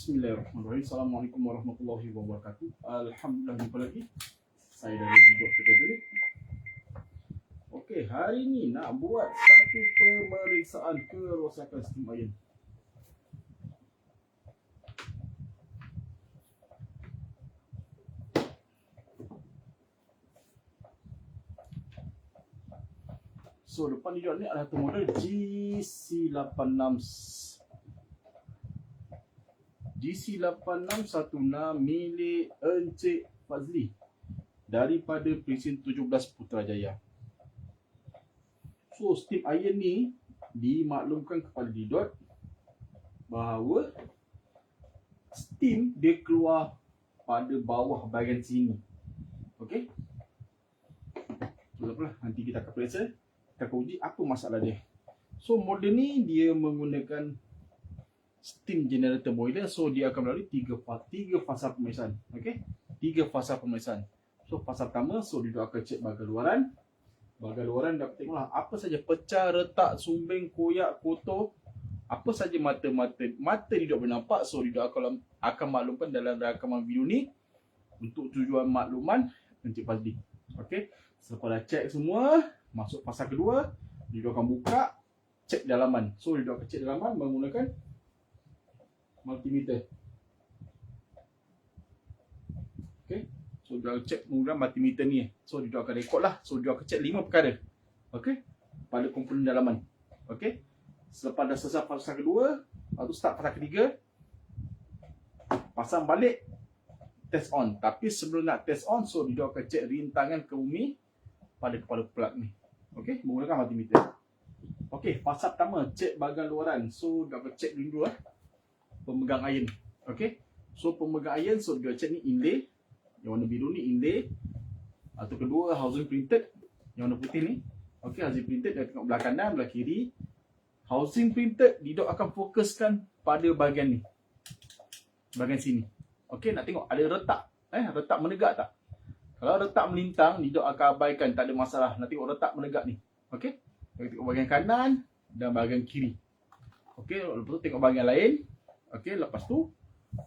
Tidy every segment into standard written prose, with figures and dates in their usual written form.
Bismillahirrahmanirrahim. Assalamualaikum warahmatullahi wabarakatuh. Alhamdulillah, jumpa lagi. Saya dari Dr. Pedolik. Okey, hari ni nak buat satu pemeriksaan kerosakan steam iron. So, depan ni adalah satu model GC8616 milik Encik Fazli daripada Presin 17 Putrajaya. So, steam iron ni dimaklumkan kepada Didot bahawa steam dia keluar pada bawah bahagian sini. Okey? Apalah, nanti kita akan periksa, kita akan uji apa masalah dia. So, model ni dia menggunakan steam generator boiler. So, dia akan melalui tiga fasa pemeriksaan. Okey? 3 fasa pemeriksaan. So, fasa pertama, so dia akan cek bahagian luaran. Bahagian luaran dapat tengoklah apa saja pecah, retak, sumbing, koyak, kotor, apa saja mata dia boleh nampak. So, dia akan maklumkan dalam rakaman video ni untuk tujuan makluman Encik Fazli. Okey? Selepas dah cek semua, masuk fasa kedua, dia akan buka, cek dalaman. So, dia akan cek dalaman menggunakan multimeter. Okey. So, dia akan cek menggunakan multimeter ni. So, dia akan rekod lah. So, dia akan cek 5 perkara. Okey. Pada komponen dalaman. Okey. Selepas dah selesai fasa kedua, lalu start fasa ketiga, pasang balik, test on. Tapi sebelum nak test on, so dia akan cek rintangan ke bumi pada kepala plug ni. Okey. Menggunakan multimeter. Okey. Fasa pertama, cek bahagian luaran. So, dia akan cek dulu pemegang iron. Okey. So, pemegang iron, so dia cek ni inlay. Yang warna biru ni inlay. Atau kedua, housing printed. Yang warna putih ni. Okey, housing printed. Dia tengok belah kanan, belah kiri. Housing printed, Didot akan fokuskan pada bahagian ni. Bahagian sini. Okey, nak tengok ada retak. Retak menegak tak? Kalau retak melintang, Didot akan abaikan. Tak ada masalah. Nak tengok retak menegak ni. Okey. Kita tengok bahagian kanan dan bahagian kiri. Okey, lepas tu tengok bahagian lain. Okey, lepas tu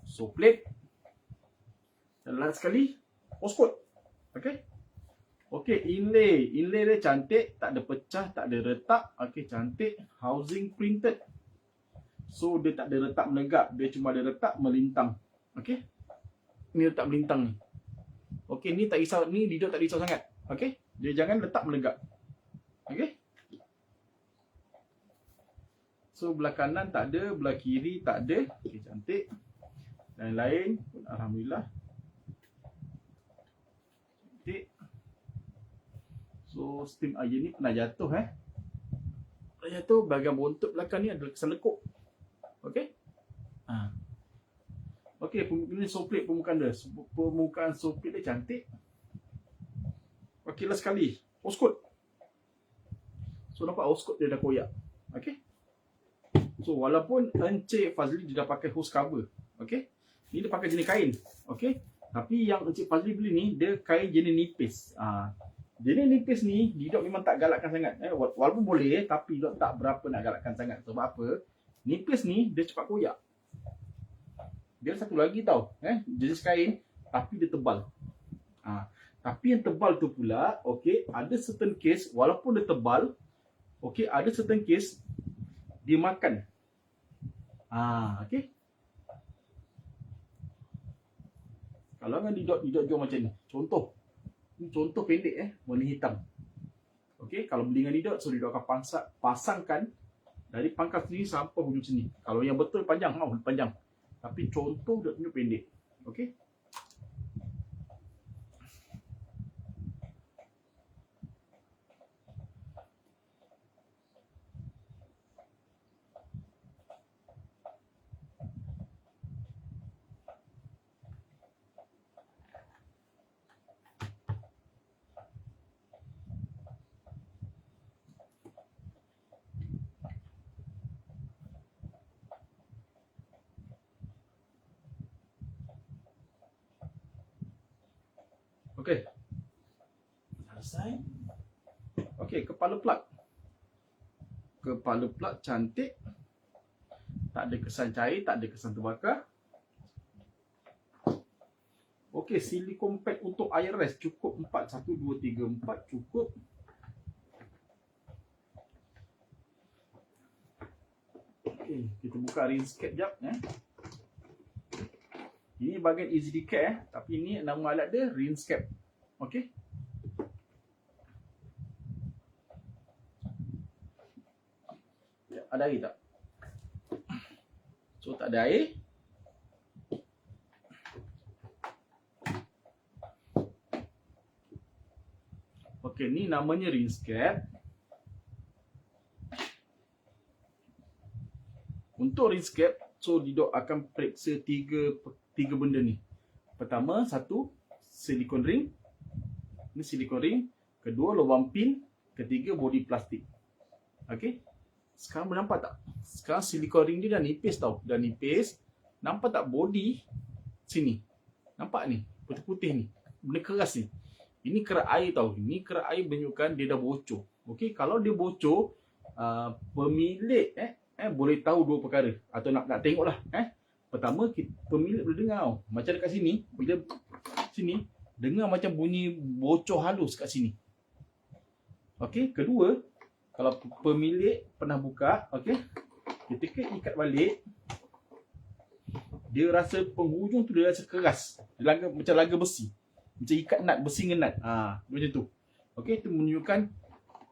so plate. Dan last sekali postcode. Okey. Okey, inlay dia cantik, tak ada pecah, tak ada retak. Okey, cantik. Housing printed. So dia tak ada retak menegak, dia cuma ada retak melintang. Okey. Ni retak melintang ni. Okey, ni tak risau, ni Didot tak risau sangat. Okey. Dia jangan letak menegak. Okey. So, belah kanan tak ada, belah kiri tak ada. Okey, cantik. Dan lain pun alhamdulillah. Cantik. So, steam iron ni pernah jatuh Pernah jatuh, bahagian bontot belakang ni ada kesan lekuk. Okey. Okey, ini soplate permukaan dia. Permukaan soplate dia cantik. Okey, last sekali. Postcode. So, nampak postcode dia dah koyak. Okey. So, walaupun Encik Fazli dia dah pakai hose cover. Okey. Ni dia pakai jenis kain. Okey. Tapi yang Encik Fazli beli ni, dia kain jenis nipis. Jenis nipis ni, Didot memang tak galakkan sangat. Walaupun boleh, tapi Didot tak berapa nak galakkan sangat. Sebab apa? Nipis ni, dia cepat koyak. Dia satu lagi tau. Jenis kain, tapi dia tebal. Tapi yang tebal tu pula, okey, ada certain case, walaupun dia tebal, okey, ada certain case, dia makan. Okey. Kalau dengan Didot jual macam ni. Contoh. Ini contoh pendek warna hitam. Okey, kalau beli dengan Didot, so Didot akan pasangkan dari pangkal sini sampai hujung sini. Kalau yang betul panjang, panjang. Tapi contoh Didot tunjuk pendek. Okey. Okey. Selesai. Okey, kepala plug. Kepala plug cantik. Tak ada kesan cair, tak ada kesan terbakar. Okey, silikon pad untuk IRS cukup 4. 1, 2, 3, 4 cukup. Okey, kita buka rinse cap jap Ini bahagian easy decay tapi ini nama alat dia rinse cap. Okey. Ada air tak? So tak ada air. Okey, ni namanya rinse cap. Untuk rinse cap, so Dido akan periksa tiga benda ni. Pertama, satu silikon ring. Ini silikon ring. Kedua, lubang pin. Ketiga, body plastik. Okey. Sekarang boleh nampak tak? Sekarang silikon ring dia dah nipis tau. Dah nipis. Nampak tak body sini? Nampak ni? Putih-putih ni. Benda keras ni. Ini kerak air tau. Ini kerak air menunjukkan dia dah bocor. Okey, kalau dia bocor, pemilik boleh tahu dua perkara atau nak tengoklah. Pertama, pemilik boleh dengar tau. Macam dekat sini, bila sini dengar macam bunyi bocor halus kat sini. Okey, kedua, kalau pemilik pernah buka, okey, ketika ikat balik, dia rasa penghujung tu dia rasa keras. Dia macam laga besi. Macam ikat nut, besi dengan nut. Macam tu. Okey, itu menunjukkan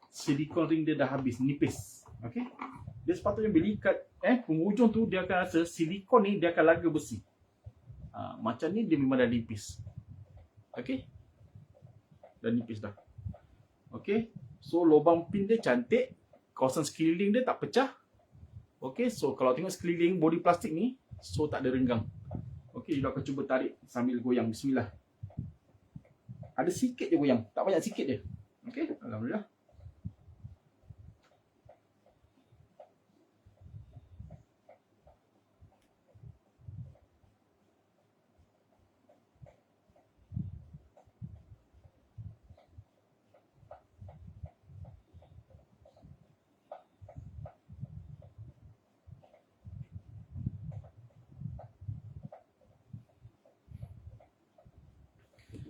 silikon ring dia dah habis, nipis. Okey. Dia sepatutnya bila ikat penghujung tu dia akan rasa silikon ni dia akan laga besi. Macam ni dia memang dah nipis. Okey. Dah nipis dah. Okey. So lubang pin dia cantik. Kawasan sekeliling dia tak pecah. Okey. So kalau tengok sekeliling body plastik ni, so tak ada renggang. Okey, kita akan cuba tarik sambil goyang. Bismillah. Ada sikit je goyang. Tak banyak, sikit je. Okey. Alhamdulillah.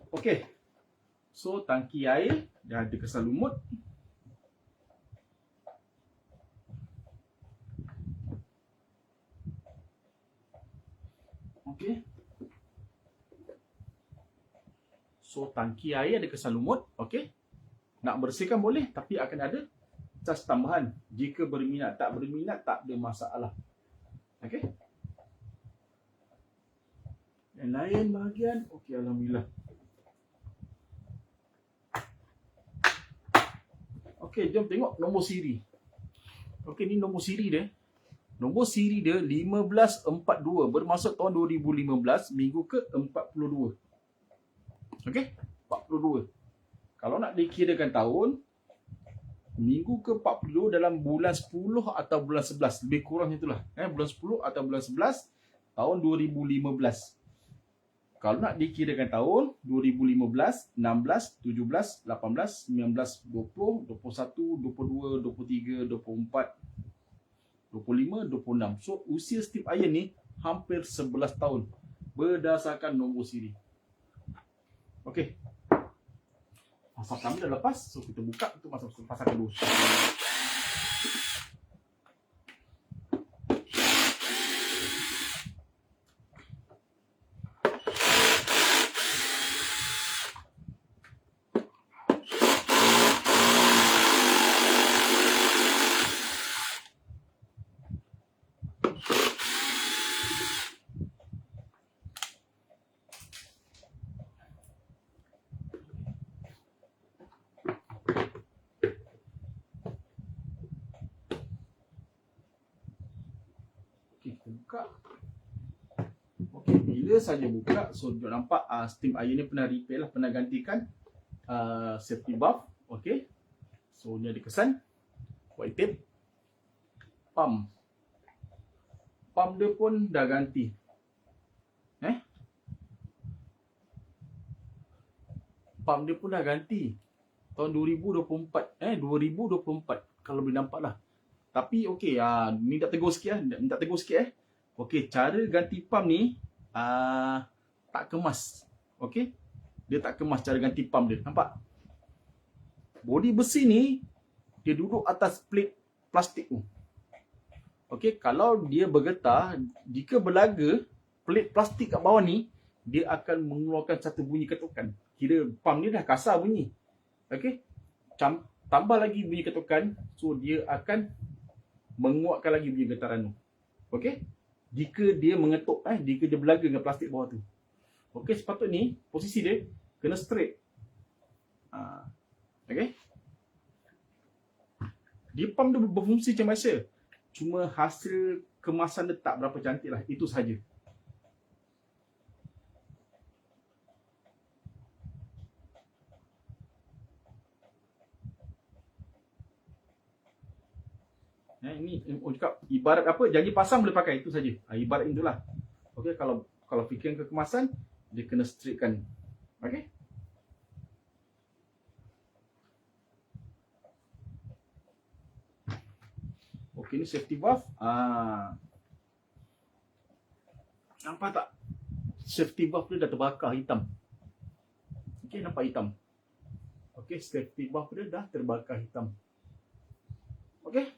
Okey. So tangki air dah ada kesan lumut. Okey. So tangki air ada kesan lumut. Okey. Nak bersihkan boleh, tapi akan ada cas tambahan jika berminat. Tak berminat tak ada masalah. Okey. Yang lain bahagian, okey, alhamdulillah. Okey, jom tengok nombor siri. Okey, ni nombor siri dia. Nombor siri dia 1542, bermaksud tahun 2015, minggu ke 42. Okey, 42. Kalau nak dikirakan tahun, minggu ke 40 dalam bulan 10 atau bulan 11, lebih kurang itulah. Bulan 10 atau bulan 11 tahun 2015. Kalau nak dikirakan tahun 2015, 16, 17, 18, 19, 20, 21, 22, 23, 24, 25, 26. So usia Steve Iron ni hampir 11 tahun berdasarkan nombor siri. Okey. Masa pertama dah lepas, so kita buka untuk masa kedua. Buka. Okey, bila saja buka, so dia nampak steam iron ni pernah repair lah, pernah gantikan safety valve. Okey. So ni ada kesan white tape. Pump dia pun dah ganti. Pump dia pun dah ganti tahun 2024. 2024 kalau boleh nampak lah. Tapi okey, minta tegur sikit minta tegur sikit. Okey, cara ganti pump ni tak kemas. Okey. Dia tak kemas cara ganti pump dia. Nampak? Bodi besi ni dia duduk atas plate plastik tu. Okey, kalau dia bergetar, jika berlaga plate plastik kat bawah ni, dia akan mengeluarkan satu bunyi ketukan. Kira pump ni dah kasar bunyi. Okey. Tambah lagi bunyi ketukan, so dia akan menguatkan lagi bunyi getaran tu. Okey. Jika dia mengetuk, jika dia berlaga dengan plastik bawah tu. Okey, sepatutnya posisi dia kena straight. Okey. Dia pump dia berfungsi macam biasa. Cuma hasil kemasan dia tak berapa cantik lah. Itu sahaja. Ini cakap ibarat apa, janji pasang boleh pakai, itu saja. Ibarat itulah. Okey, kalau fikir kekemasan, dia kena straightkan. Okey. Okey, ni safety valve. Nampak tak? Safety valve dia dah terbakar hitam. Okey, nampak hitam. Okey, safety valve dia dah terbakar hitam. Okey.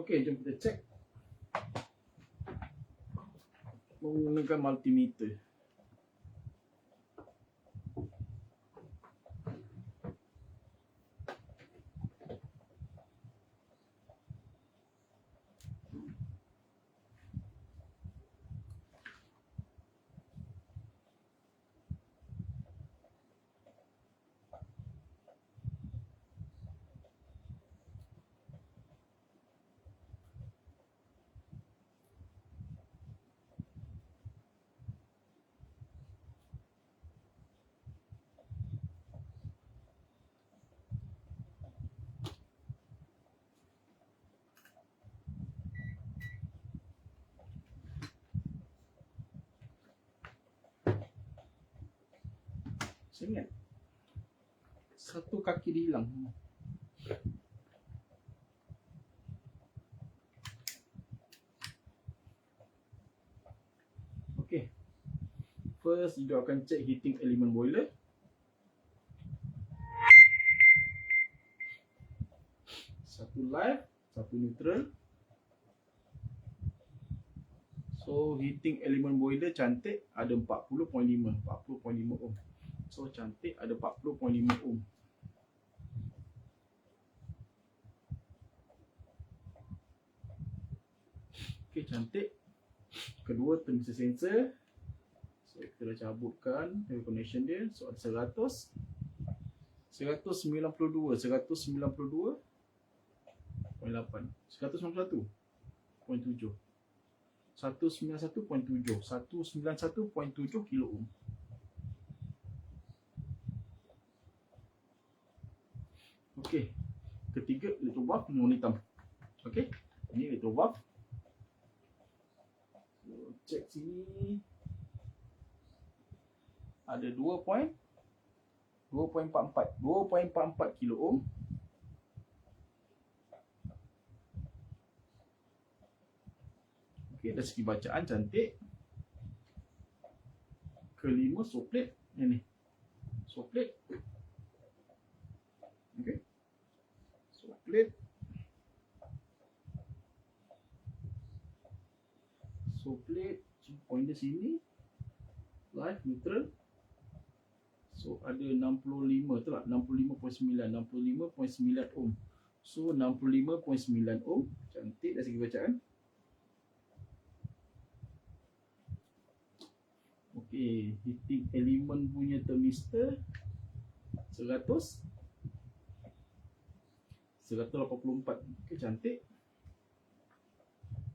Okey, jom kita cek menggunakan multimeter. Saya ingat satu kaki dia hilang. Okey. First, you akan cek heating element boiler. Satu live, satu neutral. So, heating element boiler cantik, ada 40.5 ohm. So, cantik, ada 40.5 ohm. Okey, cantik. Kedua, temperature sensor. So, kita dah cabutkan connection dia. So, ada 100, 192, 192.8, 191.7, 191.7 kilo ohm. Okey. Ketiga, elektro valve warna hitam. Okey. Ini elektro valve. So, cek sini. Ada 2 point. 2.44 kilo ohm. Okey, dari segi bacaan cantik. Kelima soplet ini. Soplet. Okey. Soplet. Soplet, point dia sini. Live neutral. So ada 65 tu lah, 65.9 ohm. So 65.9 ohm. Cantik dari segi bacaan. Okey, heating element punya thermistor 184. Okey, cantik.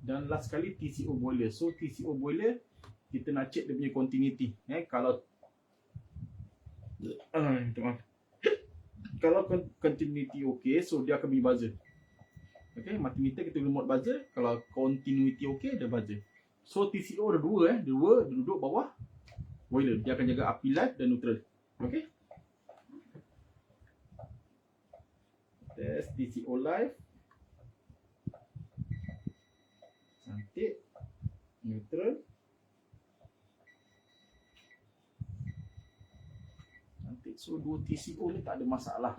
Dan last sekali TCO boiler. So TCO boiler kita nak check dia punya continuity. Kalau kalau continuity okey, so dia akan bunyi buzzer. Okey, multimeter kita guna mode buzzer. Kalau continuity okey, dia buzzer. So TCO ada dua dia duduk bawah boiler. Dia akan jaga api live dan neutral. Okey. Test TCO live. Cantik. Neutral. Cantik. So dua TCO ni tak ada masalah.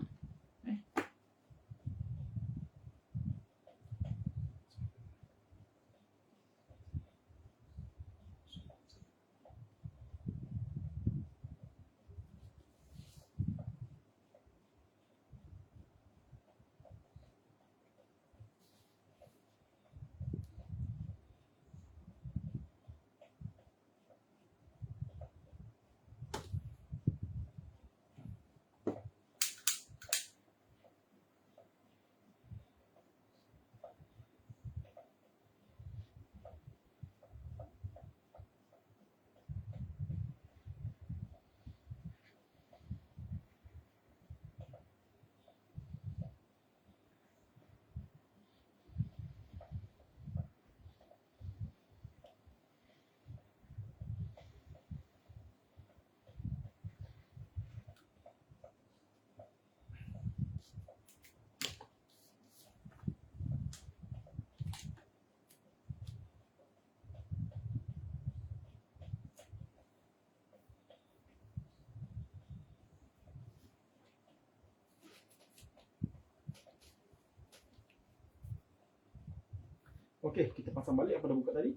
Okey, kita pasang balik apa dah buka tadi.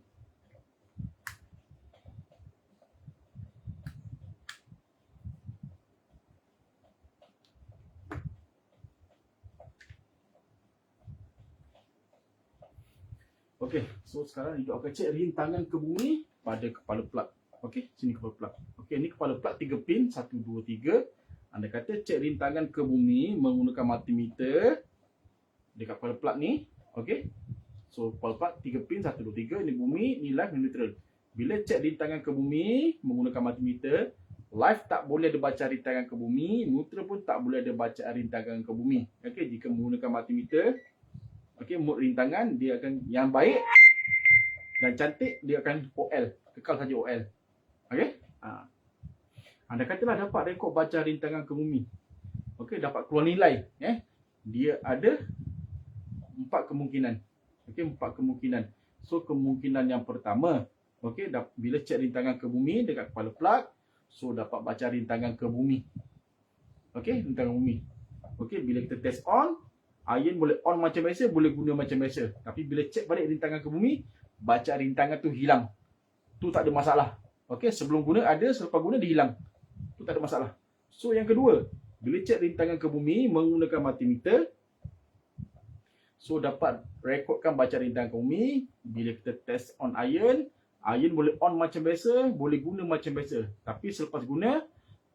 Okey, so sekarang kita akan cek rintangan ke bumi pada kepala plug. Okey, sini kepala plug. Okey, ni kepala plug 3 pin, 1 2 3. Anda kata cek rintangan ke bumi menggunakan multimeter dekat kepala plug ni. Okey. So kepala plug 3 pin, 1 2 3, ni bumi, ni live, ni neutral. Bila cek rintangan ke bumi menggunakan multimeter, live tak boleh ada baca rintangan ke bumi, neutral pun tak boleh ada baca rintangan ke bumi. Okey, jika menggunakan multimeter, okey, mode rintangan dia akan yang baik dan cantik, dia akan OL, kekal saja OL. Okey? Anda katalah dapat rekod baca rintangan ke bumi. Okey, dapat keluar nilai, dia ada 4 kemungkinan. Okey, 4 kemungkinan. So kemungkinan yang pertama, okey, bila cek rintangan ke bumi dekat kepala plug, so dapat baca rintangan ke bumi. Okey, rintangan bumi. Okey, bila kita test on, iron boleh on macam biasa, boleh guna macam biasa. Tapi bila cek balik rintangan ke bumi, baca rintangan tu hilang. Tu tak ada masalah. Okey, sebelum guna ada, selepas guna dia hilang. Tu tak ada masalah. So yang kedua, bila cek rintangan ke bumi menggunakan multimeter, so dapat rekodkan baca rintangan ke bumi. Bila kita test on iron, iron boleh on macam biasa, boleh guna macam biasa. Tapi selepas guna,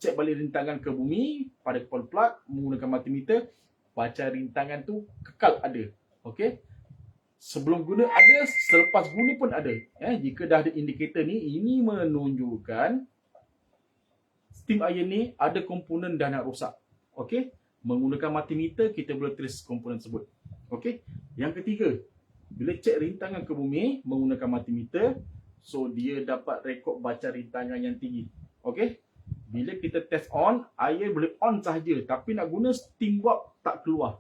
cek balik rintangan ke bumi pada kepala plug menggunakan multimeter, baca rintangan tu kekal ada. Okey. Sebelum guna ada, selepas guna pun ada. Jika dah ada indikator ni, ini menunjukkan steam iron ni ada komponen dah nak rosak. Okey. Menggunakan multimeter kita boleh trace komponen tersebut. Okey. Yang ketiga, bila cek rintangan ke bumi menggunakan multimeter, so dia dapat rekod baca rintangan yang tinggi. Okey. Bila kita test on, iron boleh on sahaja, tapi nak guna steam warp tak keluar.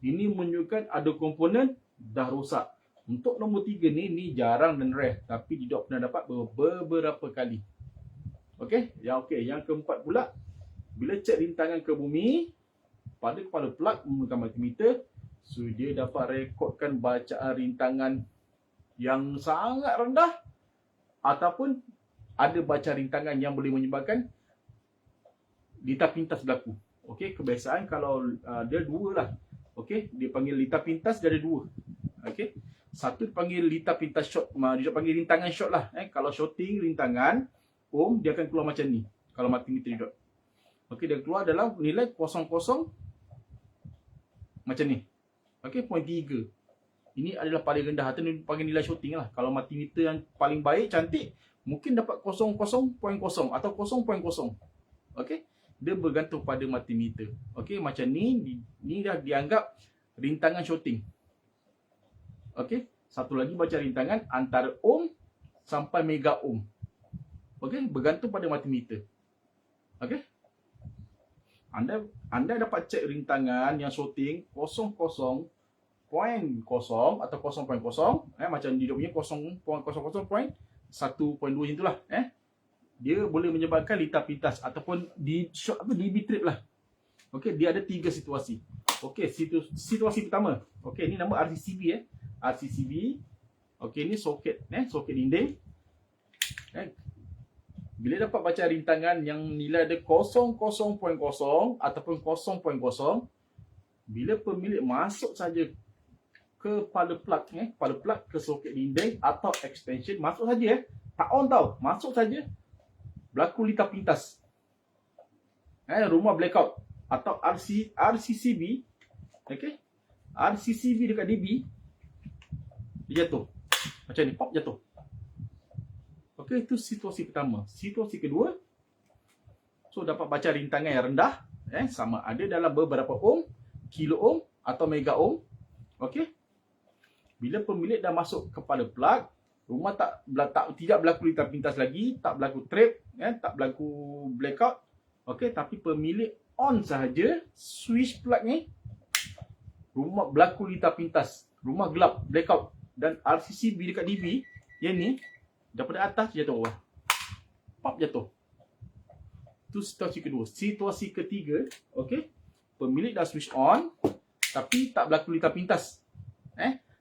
Ini menunjukkan ada komponen dah rosak. Untuk nombor 3 ni jarang dan rare, tapi Didot pernah dapat beberapa kali. Okey, yang keempat pula, bila cek rintangan ke bumi pada kepala plug menggunakan multimeter, so dia dapat rekodkan bacaan rintangan yang sangat rendah ataupun ada bacaan rintangan yang boleh menyebabkan litar pintas berlaku. Okey, kebiasaan kalau dia dua lah. Okey, dia panggil litar pintas, dia ada dua. Okey, satu dipanggil litar pintas short, dia panggil rintangan short lah. Kalau shorting rintangan dia akan keluar macam ni. Kalau multimeter dot. Okey, dia keluar dalam nilai 00 macam ni. Okey, 0.3. Ini adalah paling rendah atau panggil nilai shorting lah. Kalau multimeter yang paling baik, cantik, mungkin dapat 00.0 atau 0.0. Okey, dia bergantung pada multimeter. Okey, macam ni dah dianggap rintangan shorting. Okey, satu lagi baca rintangan antara ohm sampai mega ohm. Okey, bergantung pada multimeter. Okey, anda dapat cek rintangan yang shorting 00.0 atau 0.0, macam dia punya 0.00.1.2 macam itulah. Dia boleh menyebabkan litar pintas ataupun di trip lah. Okey, dia ada 3 situasi. Okey, situasi pertama. Okey, ini nama RCCB RCCB. Okey, ini soket dinding. Bila dapat baca rintangan yang nilai ada 00.0 ataupun 0.0, bila pemilik masuk saja ke kepala plug, kepala plug ke soket dinding atau extension, masuk saja, tak on tau, masuk saja, berlaku litar pintas. Rumah blackout atau RCCB. Okey, RCCB dekat DB, dia jatuh. Macam ni, pop jatuh. Okey, itu situasi pertama. Situasi kedua, so dapat baca rintangan yang rendah, sama ada dalam beberapa ohm, kilo ohm atau mega ohm. Okey, bila pemilik dah masuk kepada plug, rumah tidak berlaku litar pintas lagi, tak berlaku trip, tak berlaku blackout. Okey, tapi pemilik on sahaja switch plug ni, rumah berlaku litar pintas, rumah gelap, blackout, dan RCCB dekat DB yang ni daripada atas jatuh bawah, pop jatuh. Itu situasi kedua. Situasi ketiga, okey, pemilik dah switch on tapi tak berlaku litar pintas,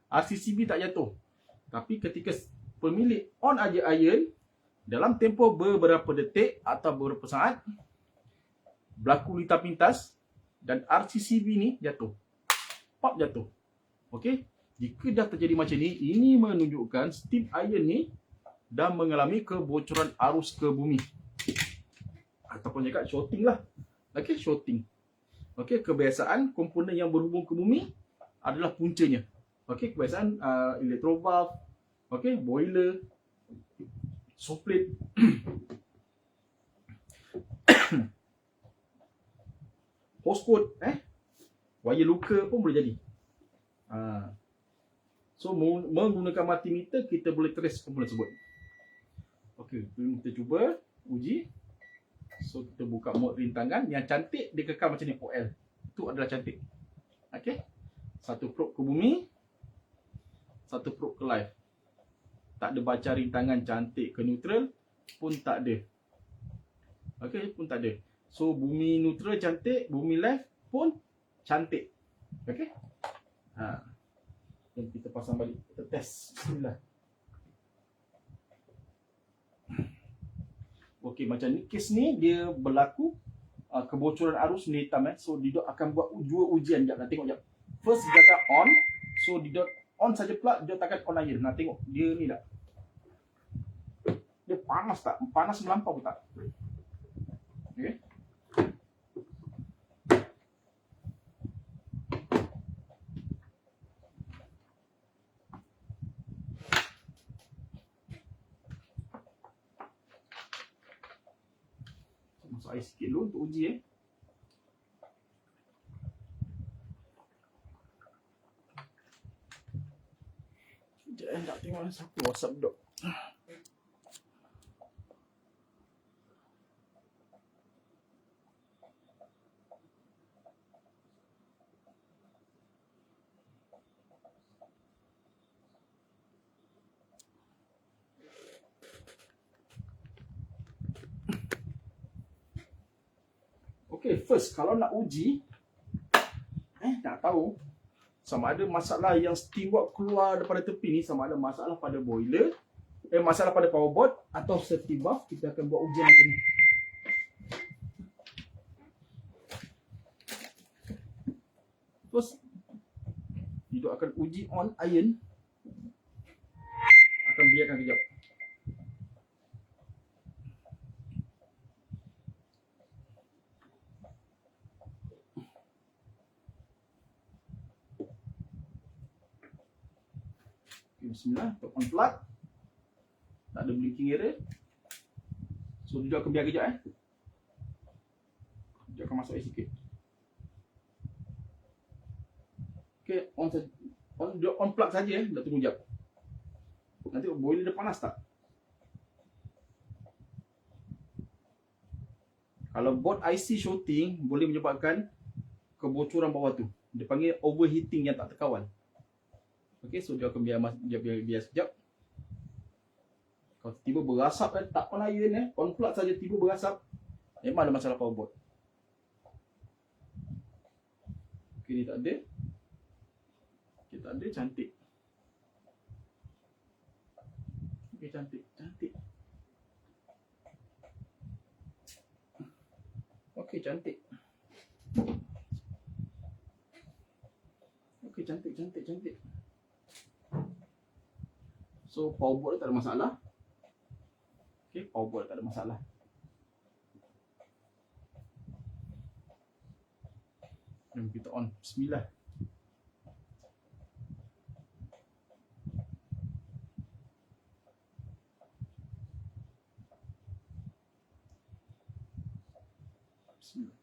RCCB tak jatuh, tapi ketika pemilik on aja iron, dalam tempoh beberapa detik atau beberapa saat berlaku litar pintas dan RCCB ni jatuh, pop jatuh. Okey, jika dah terjadi macam ni, ini menunjukkan steam iron ni dah mengalami kebocoran arus ke bumi ataupun cakap shorting lah. Okey, shorting. Okey, kebiasaan komponen yang berhubung ke bumi adalah puncanya. Okey, kebiasaan electrovalve, okey, boiler, soplet, hose code, wire luka pun boleh jadi. So menggunakan multimeter kita boleh trace komponen tersebut. Okey, kita cuba uji. So kita buka mod rintangan. Yang cantik dia kekal macam ni, OL. Itu adalah cantik. Okey, satu probe ke bumi, satu probe ke live. Tak ada baca rintangan cantik ke neutral pun tak ada. Okey, pun tak ada. So bumi neutral cantik, bumi live pun cantik. Okey. Dan kita pasang balik, kita test. Bismillah. Okey, macam ni kes ni dia berlaku kebocoran arus ni hitam. So Didot akan buat dua ujian. Nak tengok jap. First dia akan on. So Didot on saja plug, Didot takkan on air. Nak tengok dia ni tak, dia panas tak? Panas melampau ke tak? Okey. Masuk air sikit dulu untuk uji. Sekejap nak tengok siapa WhatsApp Dok. Okay, first kalau nak uji nak tahu sama ada masalah yang steam wap keluar daripada tepi ni, sama ada masalah pada boiler, masalah pada power board atau safety valve, kita akan buat ujian macam ni. Terus kita akan uji on iron. Akan biarkan kejap. Bismillah, on plug. Tak ada blinking error. So dia akan biar kejap Dia akan masuk air sikit. Okay, on plug saja dah tunggu jap. Nanti boiler dia panas tak? Kalau board IC shorting boleh menyebabkan kebocoran bawah tu. Dia panggil overheating yang tak terkawal. Okey, so dia akan biar sekejap. Kalau tiba berasap tak on iron on plug saja tiba berasap, memang ada masalah power board. Okey, ni tak ada. Okey, tak ada, cantik. Okey, cantik. Okey, cantik. Okey, cantik. So power board tak ada masalah. Okey, power board tak ada masalah. Jom kita on. Bismillah. Bismillah.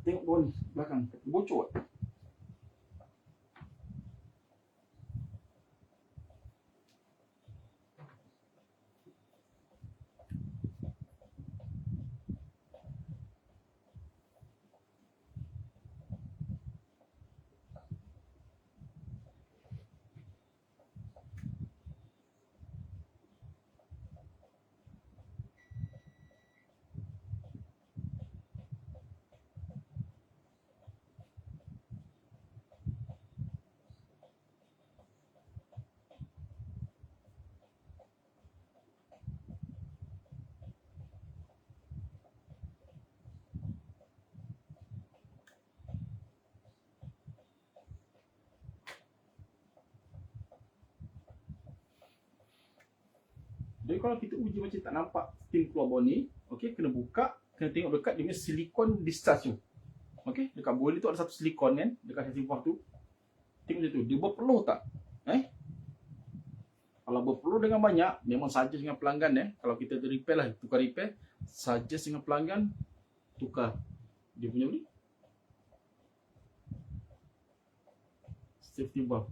Tengok bawah ni, belakang. Bocor. Jadi kalau kita uji macam tak nampak steam keluar bawah ni, okey, kena buka, kena tengok dekat dia punya silikon discharge tu. Okey, dekat boiler tu ada satu silikon kan, dekat sesi valve tu. Tengok macam tu, dia berpeluh tak? Kalau berpeluh dengan banyak, memang suggest dengan pelanggan kalau kita repair lah, tukar repair, suggest dengan pelanggan tukar dia punya ni safety valve.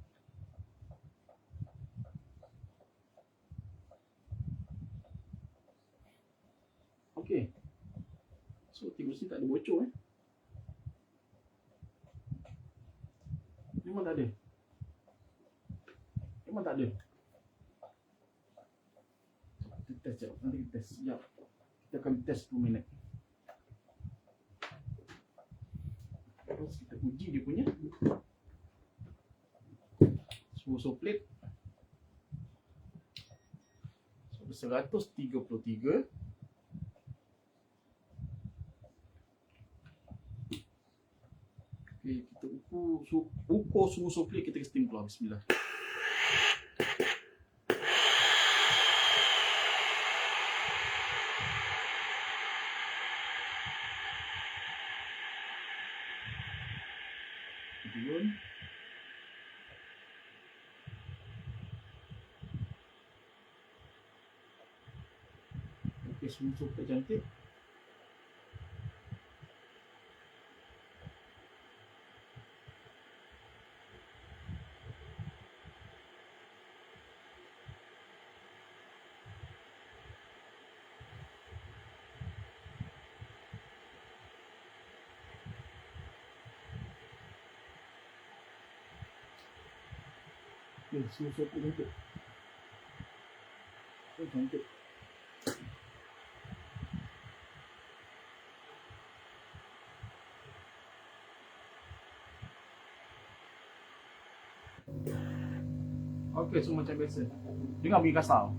Okey. So tengok sini tak ada bocor Memang tak ada. Kita test sekejap. Nanti kita test sekejap. Kita akan test 2 minit. Terus kita uji dia punya suhu plate. 133. Okay, kita ukur suhu suflik, kita steam keluar. Bismillah. Turun. Okey, suhu suflik cantik. Okey, suhu suflik cantik. Oh, cantik. Okey, so macam biasa. Dengar bunyi kasar.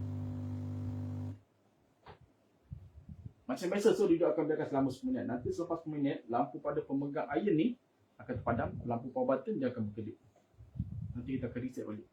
Macam biasa, so dia akan biarkan selama 10 minit. Nanti selepas 10 minit, lampu pada pemegang air ni akan terpadam. Lampu power button dia akan berkedip. Nanti kita akan reset balik.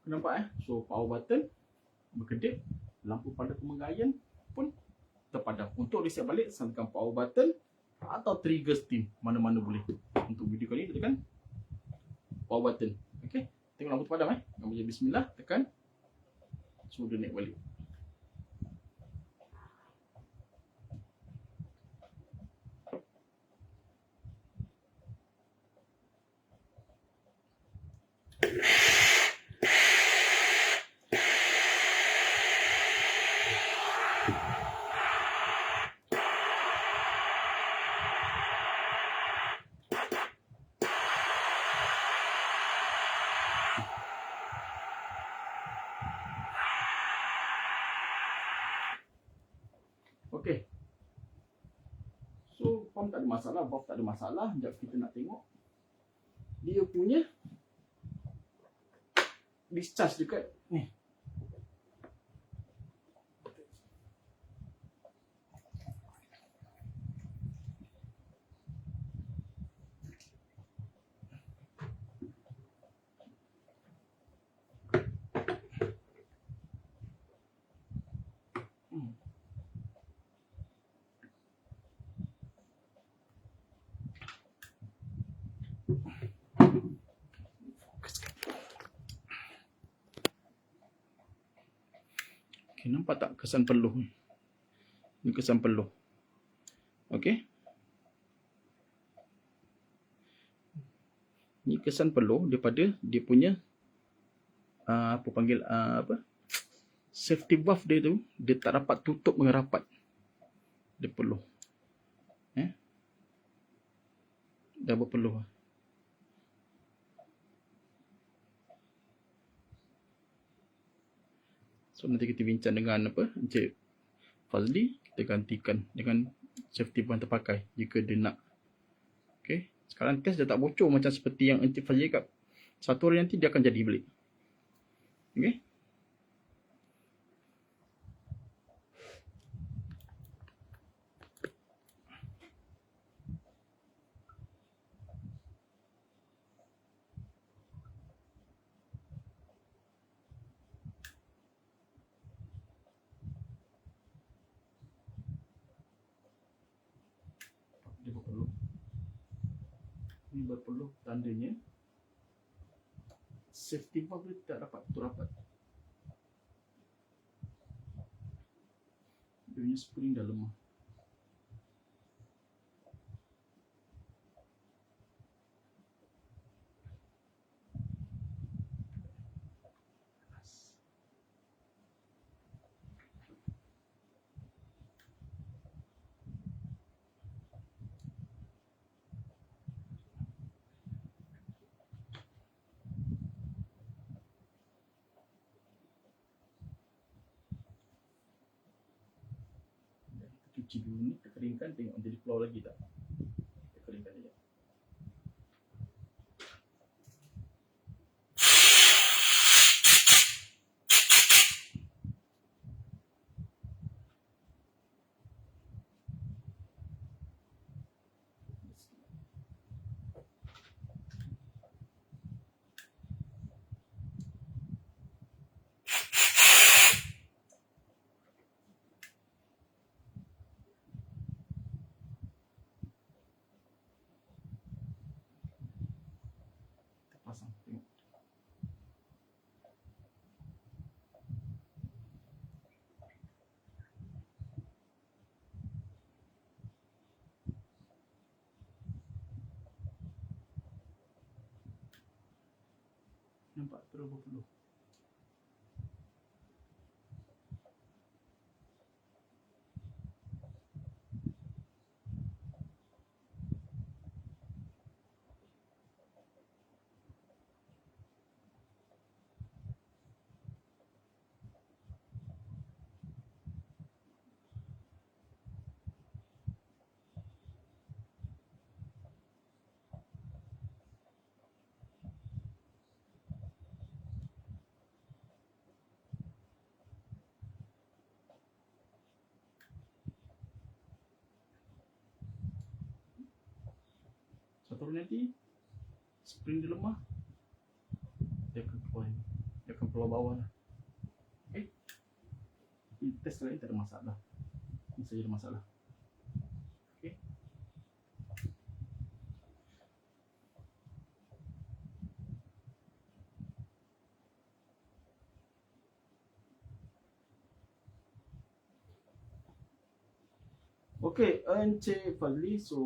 Nampak So power button berkedip, lampu pada pemenggayan pun terpadam. Untuk reset balik, tekan power button atau trigger steam, mana-mana boleh. Untuk video kali ni tekan power button. Okey, tengok lampu terpadam Nak baca bismillah, tekan, so dia naik balik. Okey. So pump tak ada masalah, valve tak ada masalah. Sekejap kita nak tengok dia punya discharge dekat ni. Okay, nampak tak kesan peluh ni? Ni kesan peluh. Okey. Ni kesan peluh daripada dia punya apa panggil safety valve dia tu, dia tak dapat tutup dengan rapat. Dia peluh. Dah berpeluh. So nanti kita bincang dengan Encik Fazli, kita gantikan dengan safety valve terpakai jika dia nak. Okey, sekarang test dia tak bocor macam seperti yang Encik Fazli cakap. Satu hari nanti dia akan jadi balik. Okey. Dia berpeluh. Ini berpeluh, tandanya safety valve dia tak dapat tutup rapat. Dia punya spring dah lemah. Cuci dulu ni, kita keringkan, tengok jadi keluar lagi tak. Kita keringkan saja. Pasang, tengok. Nampak terus berpeluh. Satu hari nanti spring dia lemah, dia akan keluar, dia akan keluar bawah lah. Okay. Test lain tak ada masalah. Ini saja ada masalah. Okay. Okay, Encik Fazli, so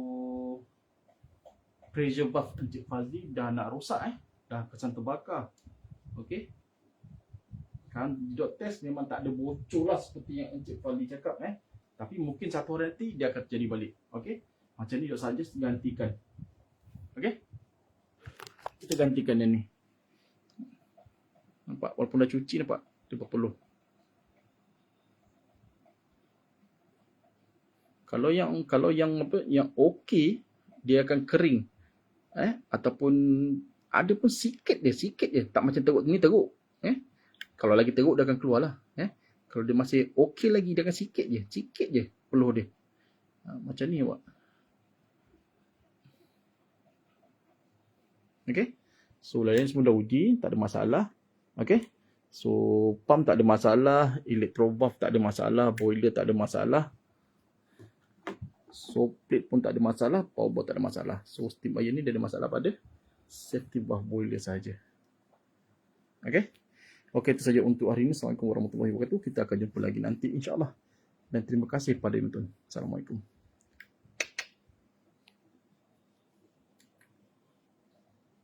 pressure valve Encik Fazli dah nak rosak dah kesan terbakar. Okay. Kan dot test memang tak ada bocor lah seperti yang Encik Fazli cakap tapi mungkin satu hari nanti dia akan terjadi balik. Okay. Macam ni dot saja gantikan. Okay. Kita gantikan yang ni. Nampak walaupun dah cuci nampak dia berpeluh. Kalau yang apa yang okey dia akan kering. Ataupun ada pun sikit je tak macam teruk ni teruk. Kalau lagi teruk dia akan keluar lah. Kalau dia masih okey lagi dia akan sikit je peluh dia. Macam ni awak. Okay. So lain semua dah uji, tak ada masalah. Okay. So pump tak ada masalah, electro valve tak ada masalah, boiler tak ada masalah. So plate pun tak ada masalah, power board tak ada masalah. So steam iron ni dia ada masalah pada safety valve boiler saja. Okay. Okey, itu saja untuk hari ini. Assalamualaikum warahmatullahi wabarakatuh. Kita akan jumpa lagi nanti insya-Allah. Dan terima kasih kepada penonton. Assalamualaikum.